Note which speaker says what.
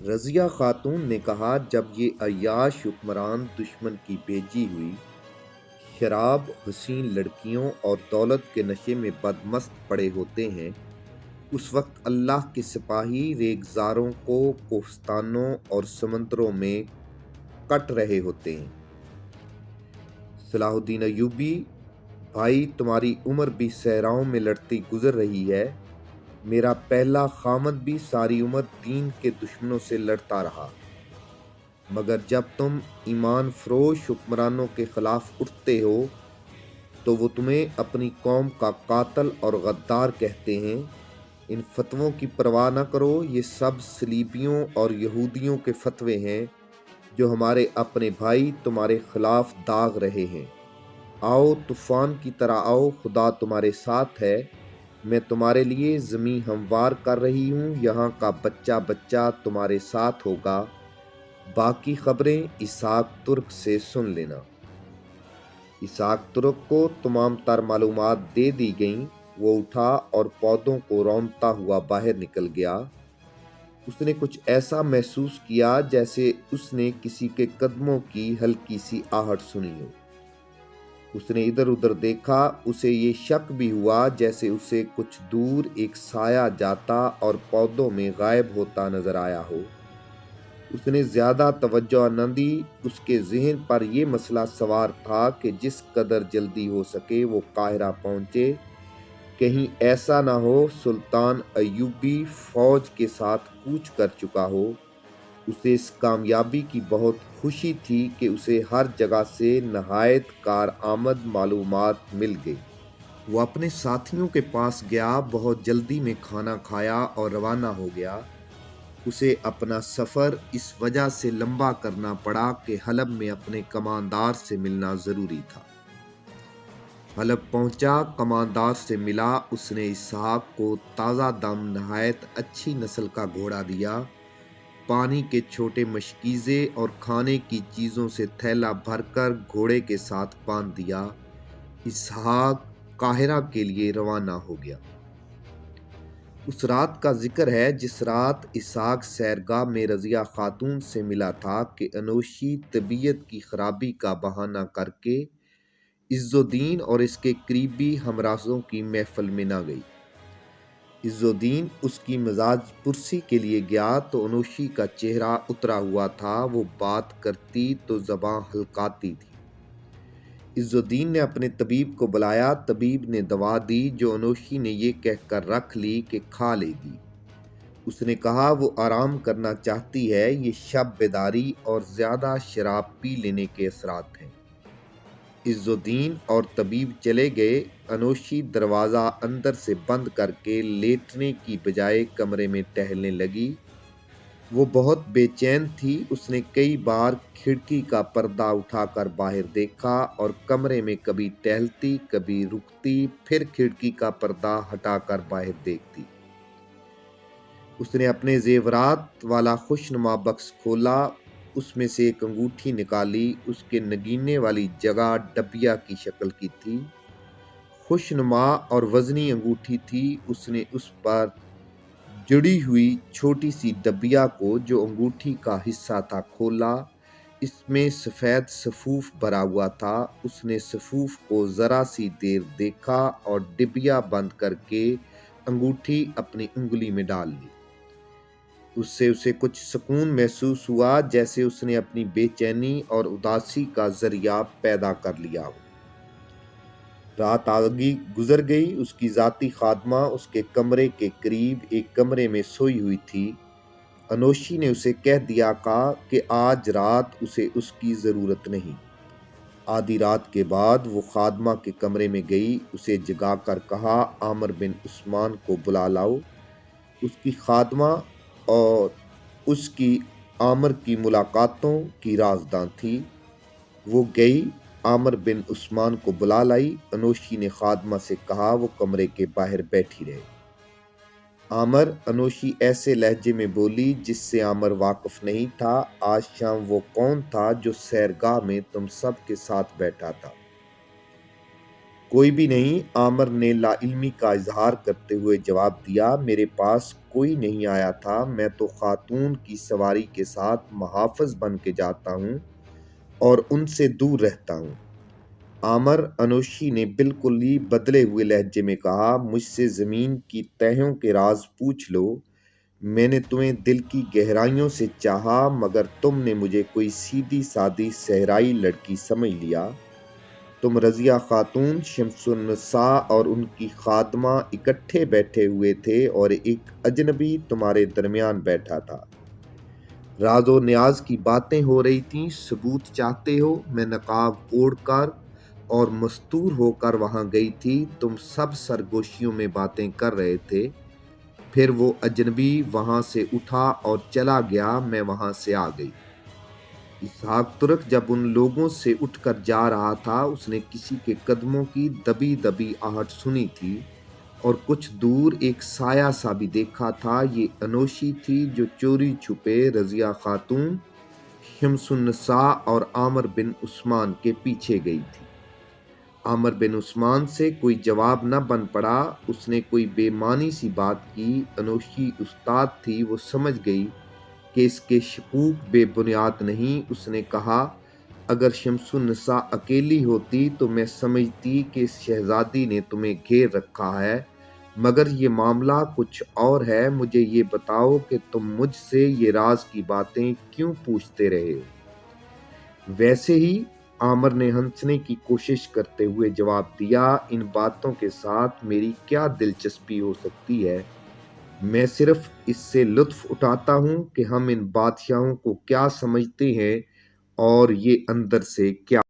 Speaker 1: رضیہ خاتون نے کہا، جب یہ عیاش حکمران دشمن کی بھیجی ہوئی شراب، حسین لڑکیوں اور دولت کے نشے میں بدمست پڑے ہوتے ہیں، اس وقت اللہ کے سپاہی ریگزاروں کو کوہستانوں اور سمندروں میں کٹ رہے ہوتے ہیں۔ صلاح الدین ایوبی: بھائی، تمہاری عمر بھی صحراؤں میں لڑتی گزر رہی ہے۔ میرا پہلا خامد بھی ساری عمر دین کے دشمنوں سے لڑتا رہا، مگر جب تم ایمان فروش حکمرانوں کے خلاف اٹھتے ہو تو وہ تمہیں اپنی قوم کا قاتل اور غدار کہتے ہیں۔ ان فتووں کی پرواہ نہ کرو، یہ سب صلیبیوں اور یہودیوں کے فتوے ہیں جو ہمارے اپنے بھائی تمہارے خلاف داغ رہے ہیں۔ آؤ، طوفان کی طرح آؤ، خدا تمہارے ساتھ ہے۔ میں تمہارے لیے زمین ہموار کر رہی ہوں، یہاں کا بچہ بچہ تمہارے ساتھ ہوگا۔ باقی خبریں اسحاق ترک سے سن لینا۔ اسحاق ترک کو تمام تر معلومات دے دی گئیں۔ وہ اٹھا اور پودوں کو رونتا ہوا باہر نکل گیا۔ اس نے کچھ ایسا محسوس کیا جیسے اس نے کسی کے قدموں کی ہلکی سی آہٹ سنی ہو۔ اس نے ادھر ادھر دیکھا، اسے یہ شک بھی ہوا جیسے اسے کچھ دور ایک سایہ جاتا اور پودوں میں غائب ہوتا نظر آیا ہو۔ اس نے زیادہ توجہ نہ دی۔ اس کے ذہن پر یہ مسئلہ سوار تھا کہ جس قدر جلدی ہو سکے وہ قاہرہ پہنچے۔ کہیں ایسا نہ ہو سلطان ایوبی فوج کے ساتھ کوچ کر چکا ہو۔ اسے اس کامیابی کی بہت خوشی تھی کہ اسے ہر جگہ سے نہایت کارآمد معلومات مل گئی۔ وہ اپنے ساتھیوں کے پاس گیا، بہت جلدی میں کھانا کھایا اور روانہ ہو گیا۔ اسے اپنا سفر اس وجہ سے لمبا کرنا پڑا کہ حلب میں اپنے کماندار سے ملنا ضروری تھا۔ حلب پہنچا، کماندار سے ملا۔ اس نے اسحاق کو تازہ دم نہایت اچھی نسل کا گھوڑا دیا، پانی کے چھوٹے مشکیزے اور کھانے کی چیزوں سے تھیلا بھر کر گھوڑے کے ساتھ باندھ دیا۔ اسحاق قاہرہ کے لیے روانہ ہو گیا۔ اس رات کا ذکر ہے جس رات اسحاق سیرگاہ میں رضیہ خاتون سے ملا تھا کہ انوشی طبیعت کی خرابی کا بہانہ کر کے عز الدین اور اس کے قریبی ہمراہزوں کی محفل میں نہ گئی۔ عز الدین اس کی مزاج پرسی کے لیے گیا تو انوشی کا چہرہ اترا ہوا تھا۔ وہ بات کرتی تو زباں ہلکاتی تھی۔ عز الدین نے اپنے طبیب کو بلایا۔ طبیب نے دوا دی جو انوشی نے یہ کہہ کر رکھ لی کہ کھا لے گی۔ اس نے کہا وہ آرام کرنا چاہتی ہے، یہ شب بیداری اور زیادہ شراب پی لینے کے اثرات ہیں۔ عز الدین اور طبیب چلے گئے۔ انوشی دروازہ اندر سے بند کر کے لیٹنے کی بجائے کمرے میں ٹہلنے لگی۔ وہ بہت بے چین تھی۔ اس نے کئی بار کھڑکی کا پردہ اٹھا کر باہر دیکھا اور کمرے میں کبھی ٹہلتی، کبھی رکتی، پھر کھڑکی کا پردہ ہٹا کر باہر دیکھتی۔ اس نے اپنے زیورات والا خوشنما بکس کھولا، اس میں سے ایک انگوٹھی نکالی۔ اس کے نگینے والی جگہ ڈبیا کی شکل کی تھی، خوشنما اور وزنی انگوٹھی تھی۔ اس نے اس پر جڑی ہوئی چھوٹی سی ڈبیا کو جو انگوٹھی کا حصہ تھا کھولا۔ اس میں سفید سفوف بھرا ہوا تھا۔ اس نے سفوف کو ذرا سی دیر دیکھا اور ڈبیا بند کر کے انگوٹھی اپنی انگلی میں ڈال لی۔ اس سے اسے کچھ سکون محسوس ہوا، جیسے اس نے اپنی بے چینی اور اداسی کا ذریعہ پیدا کر لیا ہو۔ رات آگے گزر گئی۔ اس کی ذاتی خادمہ اس کے کمرے کے قریب ایک کمرے میں سوئی ہوئی تھی۔ انوشی نے اسے کہہ دیا کہ آج رات اسے اس کی ضرورت نہیں۔ آدھی رات کے بعد وہ خادمہ کے کمرے میں گئی، اسے جگا کر کہا عامر بن عثمان کو بلا لاؤ۔ اس کی خادمہ اور اس کی عامر کی ملاقاتوں کی رازداں تھی۔ وہ گئی، عامر بن عثمان کو بلا لائی۔ انوشی نے خادمہ سے کہا وہ کمرے کے باہر بیٹھی رہے۔ عامر، انوشی ایسے لہجے میں بولی جس سے عامر واقف نہیں تھا۔ آج شام وہ کون تھا جو سیرگاہ میں تم سب کے ساتھ بیٹھا تھا؟ کوئی بھی نہیں، عامر نے لا علمی کا اظہار کرتے ہوئے جواب دیا۔ میرے پاس کوئی نہیں آیا تھا، میں تو خاتون کی سواری کے ساتھ محافظ بن کے جاتا ہوں اور ان سے دور رہتا ہوں۔ عامر، انوشی نے بالکل ہی بدلے ہوئے لہجے میں کہا، مجھ سے زمین کی تہوں کے راز پوچھ لو۔ میں نے تمہیں دل کی گہرائیوں سے چاہا، مگر تم نے مجھے کوئی سیدھی سادی صحرائی لڑکی سمجھ لیا۔ تم رضیہ خاتون، شمس النساء اور ان کی خادمہ اکٹھے بیٹھے ہوئے تھے اور ایک اجنبی تمہارے درمیان بیٹھا تھا۔ راز و نیاز کی باتیں ہو رہی تھیں۔ ثبوت چاہتے ہو؟ میں نقاب اوڑھ کر اور مستور ہو کر وہاں گئی تھی۔ تم سب سرگوشیوں میں باتیں کر رہے تھے۔ پھر وہ اجنبی وہاں سے اٹھا اور چلا گیا، میں وہاں سے آ گئی۔ اسحاق ترک جب ان لوگوں سے اٹھ کر جا رہا تھا، اس نے کسی کے قدموں کی دبی دبی آہٹ سنی تھی اور کچھ دور ایک سایہ سا بھی دیکھا تھا۔ یہ انوشی تھی جو چوری چھپے رضیہ خاتون، شمس النساء اور عامر بن عثمان کے پیچھے گئی تھی۔ عامر بن عثمان سے کوئی جواب نہ بن پڑا۔ اس نے کوئی بے معنی سی بات کی۔ انوشی استاد تھی، وہ سمجھ گئی کہ اس کے شکوک بے بنیاد نہیں۔ اس نے کہا، اگر شمس النساء اکیلی ہوتی تو میں سمجھتی کہ اس شہزادی نے تمہیں گھیر رکھا ہے، مگر یہ معاملہ کچھ اور ہے۔ مجھے یہ بتاؤ کہ تم مجھ سے یہ راز کی باتیں کیوں پوچھتے رہے ہو؟ ویسے ہی، عامر نے ہنسنے کی کوشش کرتے ہوئے جواب دیا، ان باتوں کے ساتھ میری کیا دلچسپی ہو سکتی ہے؟ میں صرف اس سے لطف اٹھاتا ہوں کہ ہم ان بادشاہوں کو کیا سمجھتے ہیں اور یہ اندر سے کیا